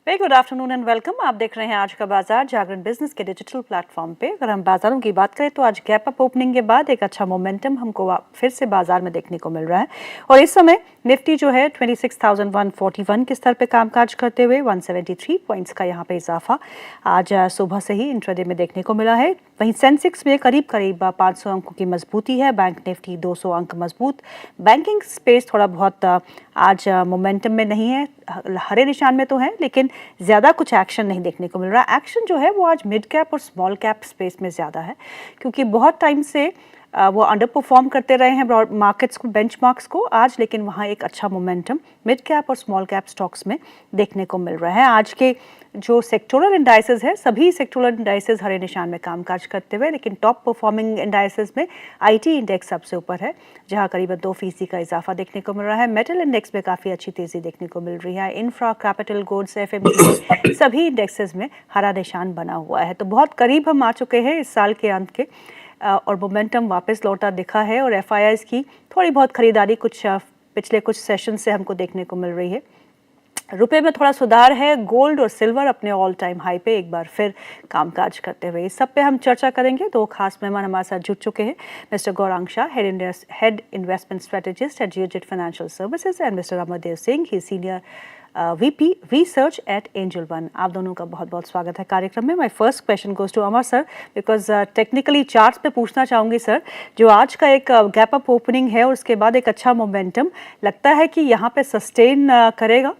Very good afternoon and welcome. आप देख रहे हैं आज का बाजार जागरण बिजनेस के डिजिटल प्लेटफॉर्म पे। अगर हम बाजारों की बात करें तो आज गैप अप ओपनिंग के बाद एक अच्छा मोमेंटम हमको फिर से बाजार में देखने को मिल रहा है और इस समय निफ्टी जो है 26,141 के स्तर पे कामकाज करते हुए 173 पॉइंट्स का यहाँ पे इजाफा आज सुबह से ही इंट्राडे में देखने को मिला है। वहीं सेंसेक्स में करीब 500 अंकों की मजबूती है। बैंक निफ्टी 200 अंक मजबूत। बैंकिंग स्पेस थोड़ा बहुत आज मोमेंटम में नहीं है, हरे निशान में तो है लेकिन ज़्यादा कुछ एक्शन नहीं देखने को मिल रहा। एक्शन जो है वो आज मिड कैप और स्मॉल कैप स्पेस में ज़्यादा है क्योंकि बहुत टाइम से वो अंडर परफॉर्म करते रहे हैं मार्केट्स को, बेंचमार्क्स को आज, लेकिन वहाँ एक अच्छा मोमेंटम मिड कैप और स्मॉल कैप स्टॉक्स में देखने को मिल रहा है। आज के जो सेक्टोरल इंडाइसेस है, सभी सेक्टोरल इंडाइसेस हरे निशान में कामकाज करते हुए, लेकिन टॉप परफॉर्मिंग इंडाइसेस में आईटी इंडेक्स सबसे ऊपर है जहां करीबन 2% का इजाफा देखने को मिल रहा है। मेटल इंडेक्स में काफ़ी अच्छी तेज़ी देखने को मिल रही है। इंफ्रा, कैपिटल गुड्स, एफएमसीजी सभी इंडेक्सेस में हरा निशान बना हुआ है। तो बहुत करीब हम आ चुके हैं इस साल के अंत के और मोमेंटम वापस लौटा दिखा है और एफआईआईज की थोड़ी बहुत खरीदारी पिछले कुछ सेशन से हमको देखने को मिल रही है। रुपए में थोड़ा सुधार है। गोल्ड और सिल्वर अपने ऑल टाइम हाई पे एक बार फिर कामकाज करते हुए, इस सब पे हम चर्चा करेंगे। दो खास मेहमान हमारे साथ जुड़ चुके हैं, mister Gaurang Shah, head investment strategist at Geojit financial services, and mister Amardev Singh, he senior VP research at Angel One. आप दोनों का बहुत बहुत स्वागत है कार्यक्रम में। My first question goes to Amar sir, because technically charts पे पूछना चाहूंगी सर, जो आज का एक गैप अप ओपनिंग है और उसके बाद एक अच्छा मोमेंटम लगता है कि यहाँ पे सस्टेन करेगा?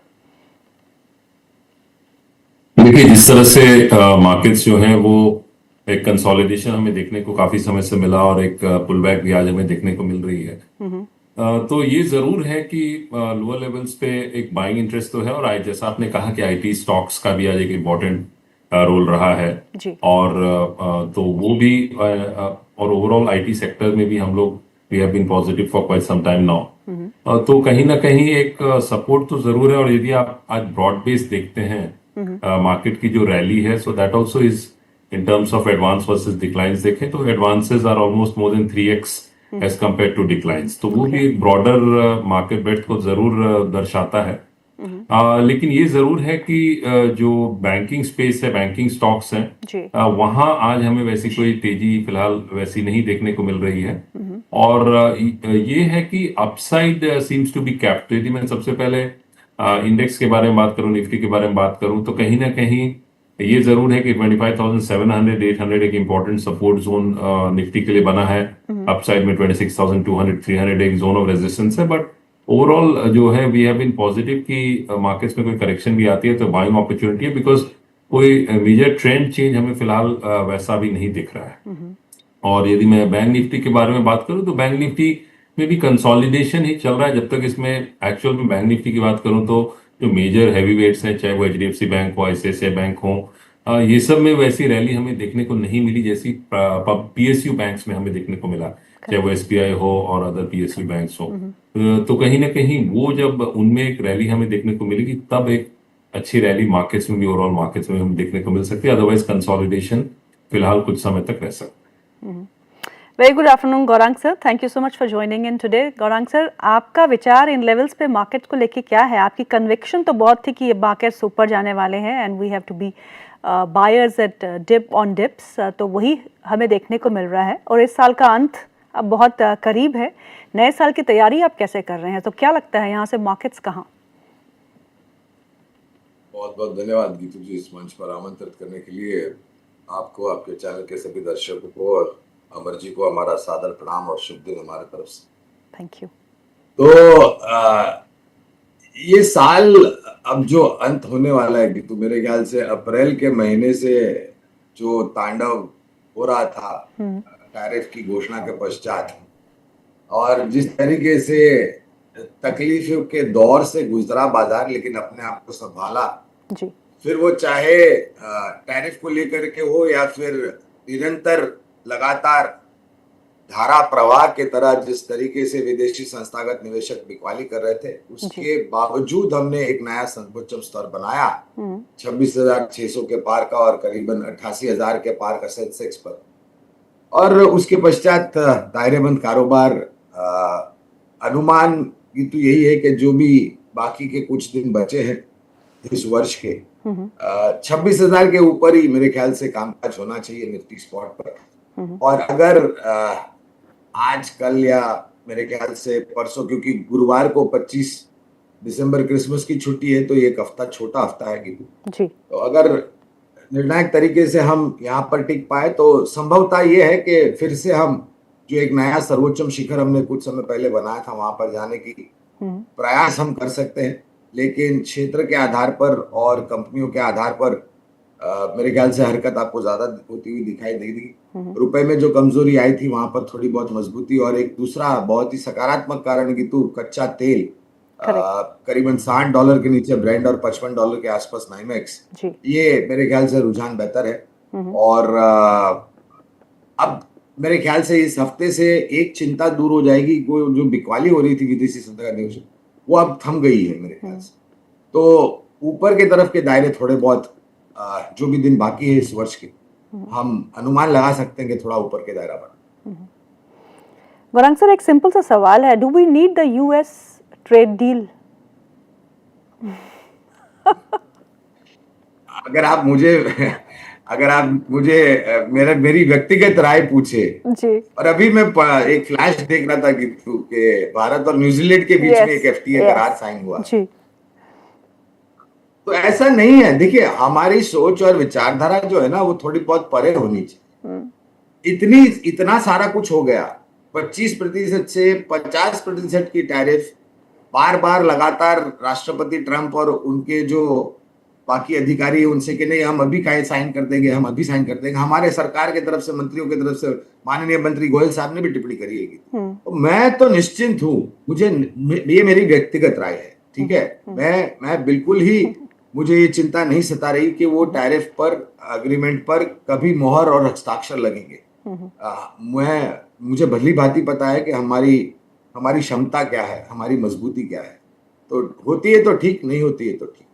देखिए, जिस तरह से मार्केट्स जो हैं वो एक कंसोलिडेशन हमें देखने को काफी समय से मिला और एक पुल बैक भी आज हमें देखने को मिल रही है। तो ये जरूर है कि लोअर लेवल्स पे एक बाइंग इंटरेस्ट तो है और जैसा आपने कहा कि आईटी स्टॉक्स का भी आज एक इम्पोर्टेंट रोल रहा है जी। और तो वो भी और ओवरऑल आईटी सेक्टर में भी हम लोग we have been positive for quite some time now. तो कहीं ना कहीं एक सपोर्ट तो जरूर है और यदि आप आज ब्रॉड बेस देखते हैं मार्केट की जो रैली है, so that also is in terms of advance versus declines देखें तो advances are almost more than 3x as compare to declines. तो वो भी एक ब्रॉडर मार्केट ब्रेड्थ को जरूर दर्शाता है। लेकिन ये जरूर है कि जो बैंकिंग स्पेस है, बैंकिंग स्टॉक्स हैं, वहां आज हमें वैसी कोई तेजी फिलहाल वैसी नहीं देखने को मिल रही है और ये है कि upside seems to be capped. यदि मैं सबसे पहले इंडेक्स के बारे में बात करूं, निफ्टी के बारे में बात करूं, तो कहीं ना कहीं ये जरूर है कि 25,700 800 एक इंपॉर्टेंट सपोर्ट जोन निफ्टी के लिए बना है। अपसाइड में 26,200 300 एक जोन ऑफ रेजिस्टेंस है। बट ओवरऑल जो है वी हैव बीन पॉजिटिव कि मार्केट्स में कोई करेक्शन भी आती है तो बाइंग अपॉर्चुनिटी है, बिकॉज कोई मेजर ट्रेंड चेंज हमें फिलहाल वैसा भी नहीं दिख रहा है। और यदि मैं बैंक निफ्टी के बारे में बात करूं तो बैंक निफ्टी में भी कंसोलिडेशन ही चल रहा है। जब तक इसमें एक्चुअल में बैंक निफ्टी की बात करूं तो जो मेजर हैवी वेट्स हैं, चाहे वो एचडीएफसी बैंक हो, आईसीआईसीआई बैंक हो, ये सब में वैसी रैली हमें देखने को नहीं मिली जैसी पीएसयू बैंक्स में हमें देखने को मिला, चाहे वो एसबीआई हो और अदर पीएसयू बैंक्स हो। तो कहीं ना कहीं वो जब उनमें एक रैली हमें देखने को मिलेगी तब एक अच्छी रैली मार्केट्स में भी, ओवरऑल मार्केट्स में हमें देखने को मिल सकती है। अदरवाइज कंसोलिडेशन फिलहाल कुछ समय तक रह सकता है। Very good afternoon Gaurang sir, thank you so much for joining in today. Gaurang sir, आपका विचार इन लेवल्स पे मार्केट को लेके क्या है? आपकी कन्विक्शन तो बहुत थी कि ये मार्केट्स ऊपर जाने वाले हैं and we have to be buyers at dip on dips, तो वही हमें देखने को मिल रहा है और इस साल का अंत अब बहुत करीब है। नए साल की तैयारी आप कैसे कर रहे हैं? तो क्या लगता है यहाँ से मार्केट्स कहाँ? बहुत बहुत धन्यवाद गीतू जी इस मंच पर आमंत्रित करने के लिए। आपको, आपके चैनल के सभी दर्शकों को और अमर जी को हमारा सादर प्रणाम और शुभ दिन हमारे तरफ से। Thank you. तो ये साल अब जो अंत होने वाला है गीतू, मेरे ख्याल से अप्रैल के महीने से जो तांडव हो रहा था टैरिफ की घोषणा के पश्चात और जिस तरीके से तकलीफों के दौर से गुजरा बाजार, लेकिन अपने आप को संभाला जी। फिर वो चाहे टैरिफ को लेकर के हो या फिर निरंतर लगातार धारा प्रवाह के तरह जिस तरीके से विदेशी संस्थागत निवेशक बिकवाली कर रहे थे, उसके बावजूद हमने एक नया सर्वोच्च स्तर बनाया 26,600 के पार का और करीबन 88,000 के पार का सेंसेक्स पर। और उसके पश्चात दायरेबंद कारोबार। अनुमान तो यही है कि जो भी बाकी के कुछ दिन बचे हैं इस वर्ष के 26,000 के ऊपर ही मेरे ख्याल से कामकाज होना चाहिए निफ्टी स्पॉट पर। और अगर आज कल या मेरे ख्याल से परसों, क्योंकि गुरुवार को 25 दिसंबर क्रिसमस की छुट्टी है, तो ये एक हफ्ता छोटा हफ्ता है जी। तो अगर निर्णायक तरीके से हम यहाँ पर टिक पाए तो संभवतः ये है कि फिर से हम जो एक नया सर्वोच्चम शिखर हमने कुछ समय पहले बनाया था वहां पर जाने की प्रयास हम कर सकते हैं। लेकिन क्षेत्र के आधार पर और कंपनियों के आधार पर मेरे ख्याल से हरकत आपको ज्यादा होती हुई दिखाई देगी। रुपए में जो कमजोरी आई थी वहां पर थोड़ी बहुत मजबूती, और एक दूसरा बहुत ही सकारात्मक कारण की तो कच्चा तेल करीबन $60 के नीचे ब्रेंड और $55 के आसपास नाइमेक्स, ये मेरे ख्याल से रुझान बेहतर है। और अब मेरे ख्याल से इस हफ्ते से एक चिंता दूर हो जाएगी, वो जो बिकवाली हो रही थी विदेशी संस्था निवेश वो अब थम गई है मेरे ख्याल से। तो ऊपर के तरफ के दायरे थोड़े बहुत जो भी दिन बाकी है इस वर्ष के, हम अनुमान लगा सकते हैं कि थोड़ा ऊपर के दायरा पर। गौरांग सर, एक सिंपल सा सवाल है, do we need the US trade deal? अगर आप मुझे मेरी व्यक्तिगत राय पूछे जी, और अभी मैं एक फ्लैश देख रहा था कि भारत और न्यूजीलैंड के बीच में एक एफटीए करार साइन हुआ जी। तो ऐसा नहीं है, देखिए हमारी सोच और विचारधारा जो है ना वो थोड़ी बहुत परे होनी चाहिए। इतना सारा कुछ हो गया, 25% से 50% की टैरिफ बार बार लगातार राष्ट्रपति ट्रंप और उनके जो बाकी अधिकारी उनसे कि नहीं हम अभी साइन कर देंगे, हम अभी साइन कर देंगे। हमारे सरकार की तरफ से, मंत्रियों की तरफ से, माननीय मंत्री गोयल साहब ने भी टिप्पणी करी है। तो मैं तो निश्चिंत हूं, ये मेरी व्यक्तिगत राय है, ठीक है। मैं बिल्कुल ही, मुझे ये चिंता नहीं सता रही कि वो टैरिफ पर, अग्रीमेंट पर कभी मोहर और हस्ताक्षर लगेंगे। मुझे भली भांति पता है कि हमारी क्षमता क्या है, हमारी मजबूती क्या है। तो होती है तो ठीक, नहीं होती है तो ठीक।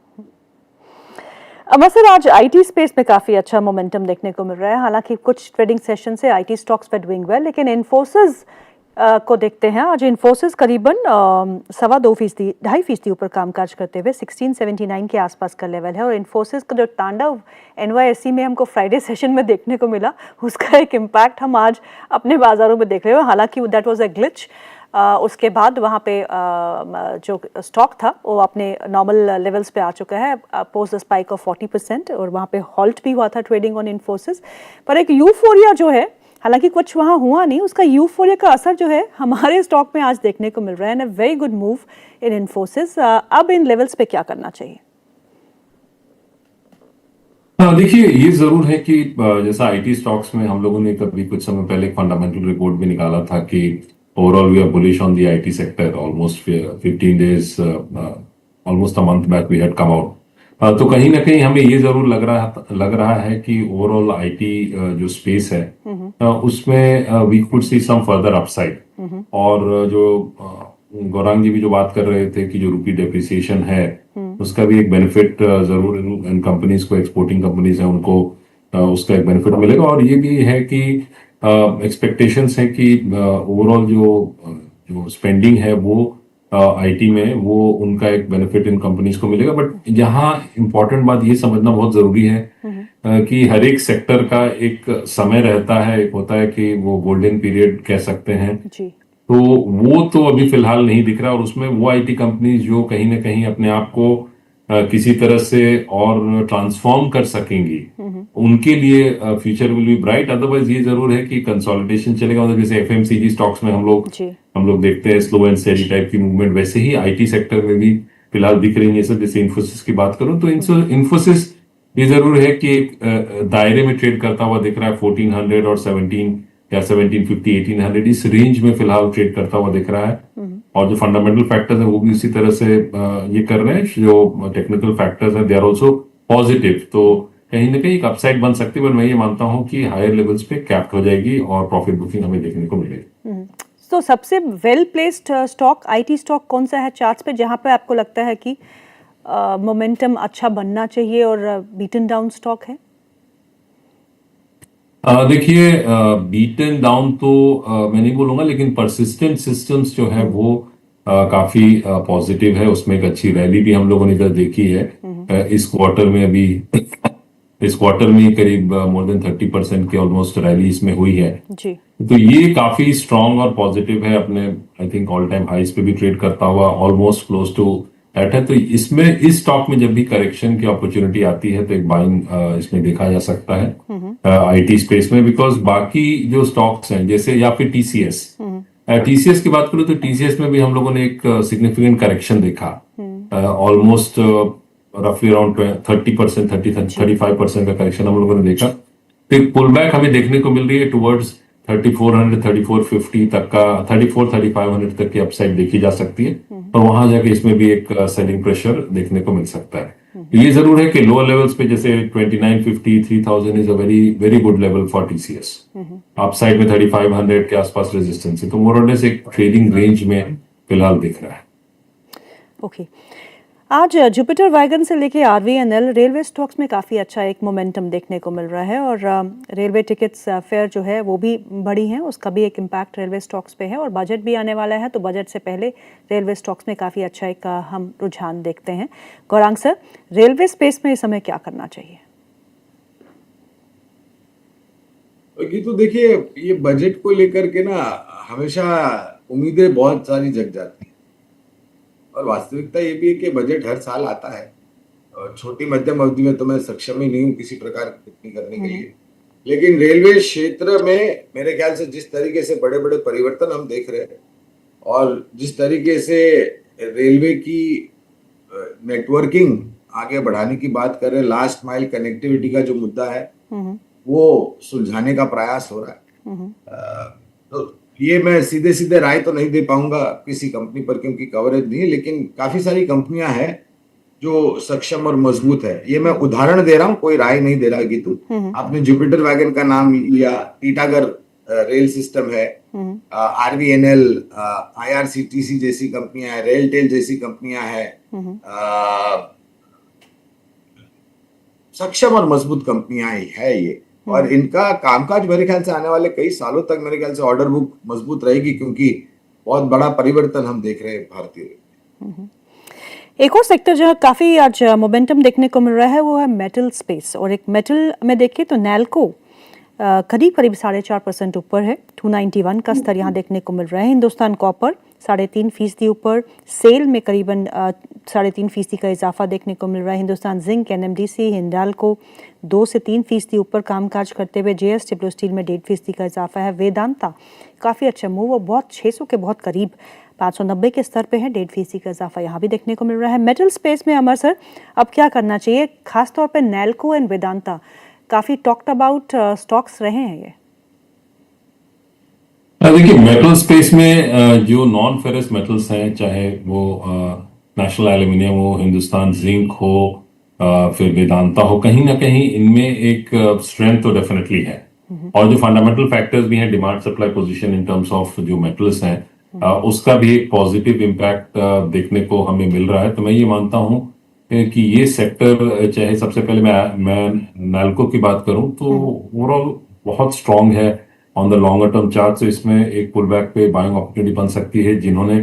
अमर सर, आज आईटी स्पेस में काफी अच्छा मोमेंटम देखने को मिल रहा है। हालांकि कुछ ट्रेडिंग सेशन से IT stocks were doing well, लेकिन इन्फोसिस को देखते हैं। आज इन्फोसिस करीबन 2.25% ऊपर कामकाज करते हुए 1679 के आसपास का लेवल है। और इन्फोसिस का जो तांडव NYSE में हमको फ्राइडे सेशन में देखने को मिला, उसका एक इम्पैक्ट हम आज अपने बाजारों में देख रहे हो। हालांकि दैट वाज अ ग्लिच। उसके बाद वहाँ पे जो स्टॉक था वो अपने नॉर्मल लेवल्स पे आ चुका है पोस्ट स्पाइक ऑफ 40%, और वहाँ पे हॉल्ट भी हुआ था ट्रेडिंग ऑन इन्फोसिस। पर एक यूफोरिया जो है, हालांकि कुछ वहाँ हुआ नहीं, उसका यूफोरिया का असर जो है हमारे स्टॉक में आज देखने को मिल रहा है। Very good move in Infosys. अब इन लेवल्स पे क्या करना चाहिए? देखिए, ये जरूर है कि जैसा आईटी स्टॉक्स में हम लोगों ने कभी कुछ समय पहले एक फंडामेंटल रिपोर्ट भी निकाला था कि overall we are bullish on the IT sector. Almost 15 days, almost a month back we had come out. तो कहीं ना कहीं हमें ये जरूर लग रहा है कि ओवरऑल आईटी जो स्पेस है उसमें we could see some further upside. और जो गौरांग जी भी जो बात कर रहे थे कि जो रुपी डेप्रिसिएशन है उसका भी एक बेनिफिट जरूर इन कंपनीज को, एक्सपोर्टिंग कंपनीज है उनको उसका एक बेनिफिट मिलेगा। और ये भी है कि एक्सपेक्टेशंस है कि ओवरऑल जो स्पेंडिंग है वो आईटी में, वो उनका एक बेनिफिट इन कंपनीज को मिलेगा। बट यहाँ इंपॉर्टेंट बात ये समझना बहुत जरूरी है कि हर एक सेक्टर का एक समय रहता है, एक होता है कि वो गोल्डन पीरियड कह सकते हैं जी। तो वो तो अभी फिलहाल नहीं दिख रहा। और उसमें वो आईटी कंपनीज जो कहीं ना कहीं अपने आप को किसी तरह से और ट्रांसफॉर्म कर सकेंगी, उनके लिए future will be bright. Otherwise ये जरूर है कि कंसोलिडेशन चलेगा। मतलब जैसे एफएमसीजी स्टॉक्स में हम लोग देखते हैं स्लो एंड स्टेडी टाइप की मूवमेंट, वैसे ही आईटी सेक्टर में भी फिलहाल दिख रही है सब। जैसे इन्फोसिस की बात करूं तो इन्फोसिस ये जरूर है कि एक दायरे में ट्रेड करता हुआ दिख रहा है 1400 और 17 या 1750 1800 इस रेंज में फिलहाल ट्रेड करता हुआ दिख रहा है। और जो फंडामेंटल फैक्टर्स है वो भी उसी तरह से ये कर रहे हैं। जो टेक्निकल फैक्टर्स है दे आर ऑल्सो पॉजिटिव। तो कहीं ना कहीं एक अपसाइड बन सकती है, पर मैं ये मानता हूँ कि हायर लेवल्स पे कैप्ट हो जाएगी और प्रॉफिट बुकिंग हमें देखने को मिलेगी। तो सबसे well placed stock, IT stock कौन सा है चार्ट्स पे, जहां पे आपको लगता है कि मोमेंटम अच्छा बनना चाहिए और बीटन डाउन स्टॉक है? देखिए, बीटन डाउन तो मैं नहीं बोलूंगा, लेकिन परसिस्टेंट सिस्टम्स जो है वो काफी पॉजिटिव है। उसमें एक अच्छी रैली भी हम लोगों ने इधर देखी है। इस क्वार्टर में अभी इस क्वार्टर में करीब मोर देन 30% की ऑलमोस्ट रैली इसमें हुई है। जी। तो ये काफी स्ट्रांग और पॉजिटिव है, अपने आई थिंक ऑल टाइम हाइस पे भी ट्रेड करता हुआ ऑलमोस्ट क्लोज टू एट है। तो इसमें इस स्टॉक में जब भी करेक्शन की अपॉर्चुनिटी आती है तो एक बाइंग इसमें देखा जा सकता है आईटी स्पेस में, बिकॉज बाकी जो स्टॉक्स हैं जैसे या फिर टीसीएस टीसीएस की बात करूं तो टीसीएस में भी हम लोगों ने एक सिग्निफिकेंट करेक्शन देखा, ऑलमोस्ट रफली अराउंड 30%, 35% का करेक्शन हम लोगों ने देखा। तो एक पुल बैक हमें देखने को मिल रही है टुवर्ड्स 3400, 3450 तक का, 3500 तक की अपसाइड देखी जा सकती है, और वहां जाके इसमें भी एक सेलिंग प्रेशर देखने को मिल सकता है। ये जरूर है कि लोअर लेवल्स पे जैसे 2950, 3000 is a very very good level for TCS. Upside में 3500 के आसपास रेजिस्टेंस है, तो मोर और लेस एक ट्रेडिंग रेंज में फिलहाल दिख रहा है। ओके, आज जुपिटर वैगन से लेके आरवीएनएल रेलवे स्टॉक्स में काफ़ी अच्छा एक मोमेंटम देखने को मिल रहा है, और रेलवे टिकट्स फेयर जो है वो भी बढ़ी हैं, उसका भी एक इम्पैक्ट रेलवे स्टॉक्स पे है, और बजट भी आने वाला है, तो बजट से पहले रेलवे स्टॉक्स में काफ़ी अच्छा एक हम रुझान देखते हैं। गौरांग सर, रेलवे स्पेस में इस समय क्या करना चाहिए? तो देखिए, ये बजट को लेकर के ना हमेशा उम्मीदें बहुत सारी जग जाती हैं, और वास्तविकता ये भी है कि बजट हर साल आता है, और छोटी मध्यम अवधि में तो मैं सक्षम ही नहीं हूँ किसी प्रकार टिप्पणी करने के लिए, लेकिन रेलवे क्षेत्र में मेरे ख्याल से जिस तरीके से बड़े बड़े परिवर्तन हम देख रहे हैं, और जिस तरीके से रेलवे की नेटवर्किंग आगे बढ़ाने की बात कर रहे हैं, लास्ट माइल कनेक्टिविटी का जो मुद्दा है वो सुलझाने का प्रयास हो रहा है। तो ये मैं सीधे सीधे राय तो नहीं दे पाऊंगा किसी कंपनी पर, क्योंकि कवरेज नहीं है, लेकिन काफी सारी कंपनियां हैं जो सक्षम और मजबूत है। ये मैं उदाहरण दे रहा हूं, कोई राय नहीं दे रहा गीतू। आपने जुपिटर वैगन का नाम लिया, टीटागर रेल सिस्टम है, आरवीएनएल, आईआरसीटीसी जैसी कंपनियां हैं, रेलटेल जैसी कंपनियां हैं, सक्षम और मजबूत कंपनियां है ये, और इनका कामकाज मेरे ख्याल से आने वाले कई सालों तक मेरे ख्याल से ऑर्डर बुक मजबूत रहेगी, क्योंकि बहुत बड़ा परिवर्तन हम देख रहे हैं भारतीय रेलवे। एक और सेक्टर जहां काफी आज मोमेंटम देखने को मिल रहा है वो है मेटल स्पेस, और एक मेटल में देखिए तो नैल्को करीब 4.5% ऊपर है, 291 का स्तर यहाँ देखने को मिल रहा है। हिंदुस्तान कॉपर 3.5% ऊपर, सेल में करीबन 3.5% का इजाफा देखने को मिल रहा है। हिंदुस्तान जिंक, एनएमडीसी, हिंडाल्को 2 से 3% ऊपर कामकाज करते हुए, जेएसडब्ल्यू स्टील में 1.5% का इजाफा है। वेदांता काफ़ी अच्छा मूव, और बहुत 600 के बहुत करीब 590 के स्तर पे है, 1.5% का इजाफा यहाँ भी देखने को मिल रहा है। मेटल स्पेस में अमर सर अब क्या करना चाहिए, खासतौर पर नैल्को एंड वेदांता काफ़ी टॉक्ड अबाउट स्टॉक्स रहे हैं ये? देखिए, मेटल स्पेस में जो नॉन फेरस मेटल्स हैं, चाहे वो नेशनल एल्यूमिनियम हो, हिंदुस्तान जिंक हो, फिर वेदांता हो, कहीं ना कहीं इनमें एक स्ट्रेंथ तो डेफिनेटली है, और जो फंडामेंटल फैक्टर्स भी हैं, demand supply position in terms of जो मेटल्स हैं, उसका भी एक पॉजिटिव इम्पैक्ट देखने को हमें मिल रहा है। तो मैं ये मानता हूँ कि ये सेक्टर, चाहे सबसे पहले मैं नैल्को की बात करूं तो ओवरऑल बहुत स्ट्रांग है on the longer term chart, से इसमें एक पुल बैक पे बाइंग अपॉर्चुनिटी बन सकती है। जिन्होंने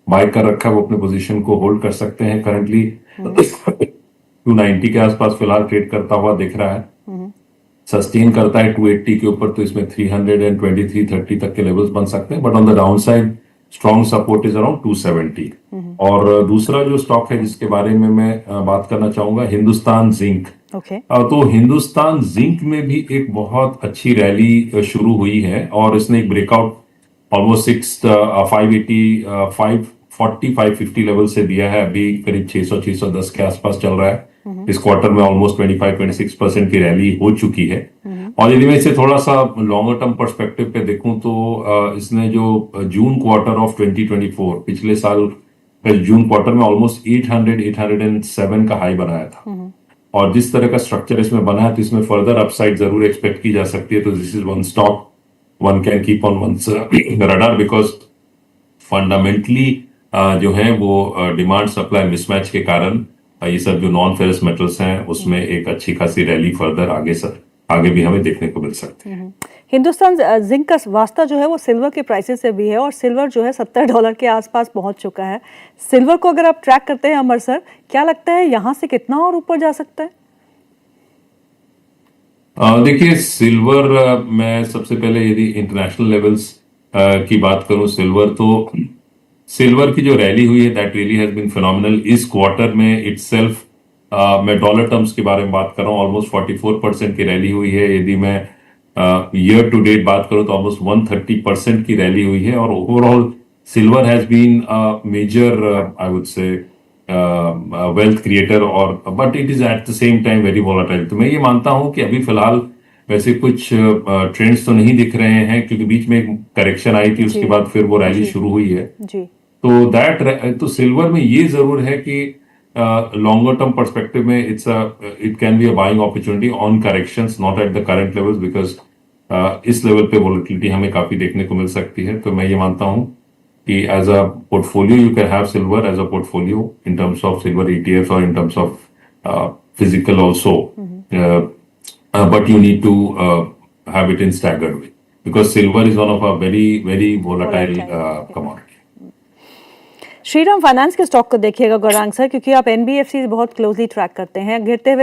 बाय कर रखा है वो अपने पोजीशन को होल्ड कर सकते हैं। करंटली 290 के आसपास फिलहाल ट्रेड करता हुआ दिख रहा है, सस्टेन करता है 280 के ऊपर, तो इसमें 323, 30 तक के लेवल्स बन सकते हैं, but on the down side strong support is around 270। और दूसरा जो स्टॉक है जिसके बारे में मैं बात करना चाहूंगा, हिंदुस्तान जिंक। तो हिंदुस्तान जिंक में भी एक बहुत अच्छी रैली शुरू हुई है, और इसने एक ब्रेकआउट ऑलमोस्ट 550 लेवल से दिया है। अभी करीब 600-610 के आसपास चल रहा है। इस क्वार्टर में ऑलमोस्ट 25-26% की रैली हो चुकी है। और यदि मैं इसे थोड़ा सा लॉन्गर टर्म पर्सपेक्टिव पे देखूं तो इसने जो जून क्वार्टर ऑफ 2024, पिछले साल जून क्वार्टर में ऑलमोस्ट 807 का हाई बनाया था, और जिस तरह का स्ट्रक्चर इसमें बना है तो इसमें फर्दर अपसाइड जरूर एक्सपेक्ट की जा सकती है। तो this is one stock one can keep on one's radar, because fundamentally जो है वो डिमांड सप्लाई मिसमैच के कारण ये सब जो नॉन फेरस मेटल्स हैं उसमें एक अच्छी खासी रैली फर्दर आगे भी हमें देखने को मिल सकती है। हिंदुस्तान जिंक का वास्ता जो है वो सिल्वर के प्राइसेस से भी है और सिल्वर जो है $70 के आसपास पहुंच चुका है। सिल्वर को अगर आप ट्रैक करते हैं अमर सर, क्या लगता है यहाँ से कितना और ऊपर जा सकता है? देखिए सिल्वर, मैं सबसे पहले यदि इंटरनेशनल लेवल्स की बात करूं, सिल्वर की जो रैली हुई है that really has been phenomenal. इस क्वार्टर में इटसेल्फ मैं डॉलर टर्म्स के बारे में बात कर रहा हूं, ऑलमोस्ट 44% की रैली हुई है। यदि मैं ईयर टू डेट बात करूं तो ऑलमोस्ट 130% की रैली हुई है। और overall silver has been major, I would say, wealth creator, और but it is at the same time very volatile. तो मैं ये मानता हूं कि अभी फिलहाल वैसे कुछ ट्रेंड्स तो नहीं दिख रहे हैं, क्योंकि बीच में एक करेक्शन आई थी, उसके जी, बाद फिर वो रैली जी, शुरू हुई है। जी, तो सिल्वर में ये जरूर है कि लॉन्गर टर्म पर्सपेक्टिव में it can be a buying opportunity on corrections, not at the current levels, because इस लेवल पे वोलेटिलिटी हमें काफी देखने को मिल सकती है। तो मैं ये मानता हूं कि as a portfolio you can have silver as a portfolio in terms of silver ETF और in terms of physical also, but you need to have it in staggered way, because silver is one of a very very volatile commodity. Shriram finance के stock को देखिएगा Gaurang sir, क्योंकि आप NBFC बहुत closely track करते हैं। गिरते हुए